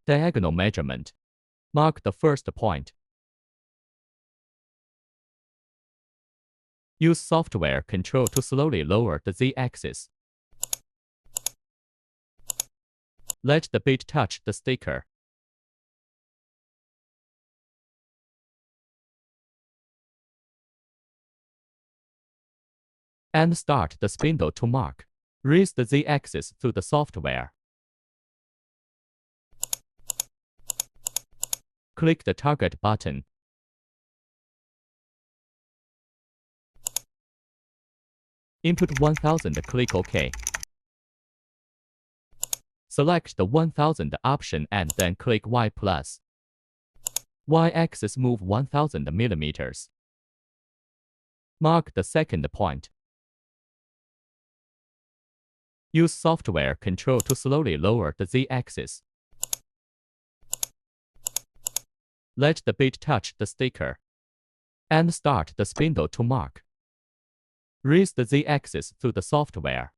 diagonal measurement. Mark the first point. Use software control to slowly lower the Z-axis. Let the bit touch the sticker. And start the spindle to mark. Raise the Z-axis through the software. Click the target button. Input 1000, click OK. Select the 1000 option and then click Y+. Y-axis move 1000 mm. Mark the second point. Use software control to slowly lower the Z-axis. Let the bit touch the sticker. And start the spindle to mark. Raise the Z-axis through the software.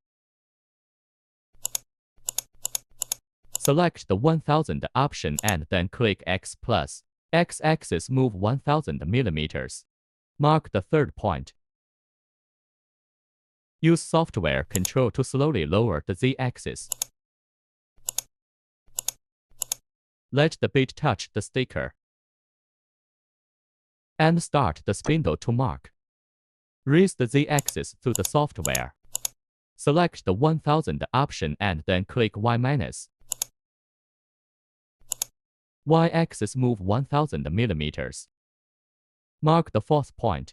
Select the 1000 option and then click X+. X-axis move 1000 mm. Mark the third point. Use software control to slowly lower the Z-axis. Let the bit touch the sticker. And start the spindle to mark. Raise the Z-axis through the software. Select the 1000 option and then click Y-. Y-axis move 1000 mm. Mark the fourth point.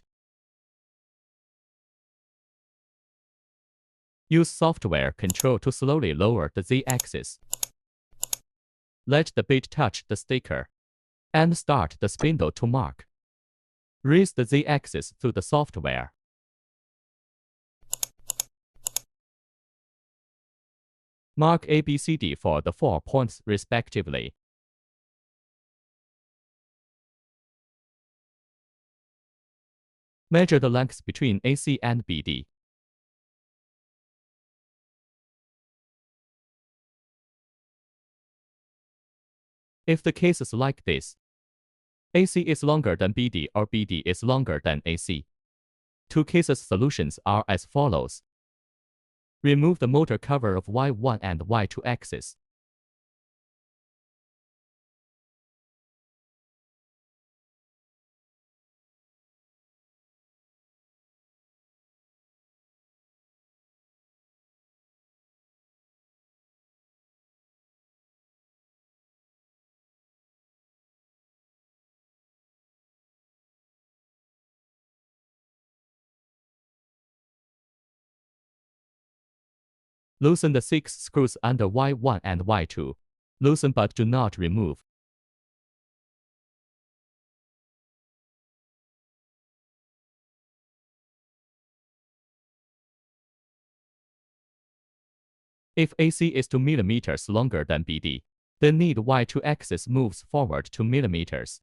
Use software control to slowly lower the Z-axis. Let the bit touch the sticker. And start the spindle to mark. Raise the Z-axis through the software. Mark A, B, C, D for the 4 points respectively. Measure the lengths between AC and BD. If the case is like this, AC is longer than BD or BD is longer than AC. Two cases solutions are as follows. Remove the motor cover of Y1 and Y2 axis. Loosen the 6 screws under Y1 and Y2. Loosen but do not remove. If AC is 2 mm longer than BD, the need Y2 axis moves forward 2 mm.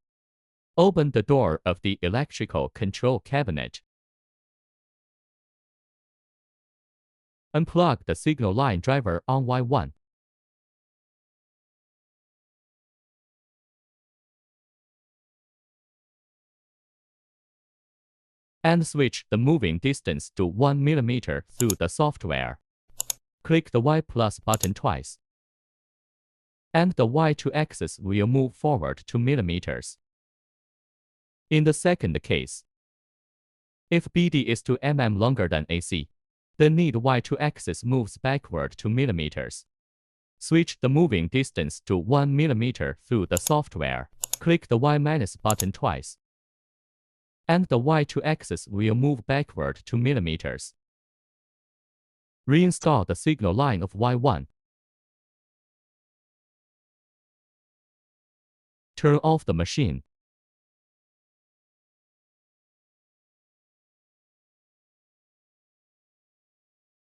Open the door of the electrical control cabinet. Unplug the signal line driver on Y1. And switch the moving distance to 1 mm through the software. Click the Y+ button twice. And the Y2 axis will move forward 2 mm. In the second case, if BD is 2 mm longer than AC, the need Y2 axis moves backward 2 mm. Switch the moving distance to 1 mm through the software. Click the Y- button twice. And the Y2 axis will move backward 2 mm. Reinstall the signal line of Y1. Turn off the machine.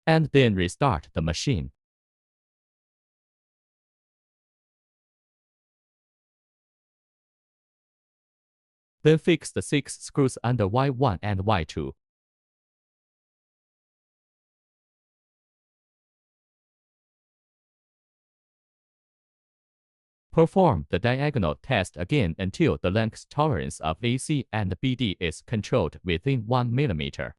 And then restart the machine. Then fix the 6 screws under Y1 and Y2. Perform the diagonal test again until the length tolerance of AC and BD is controlled within 1 mm.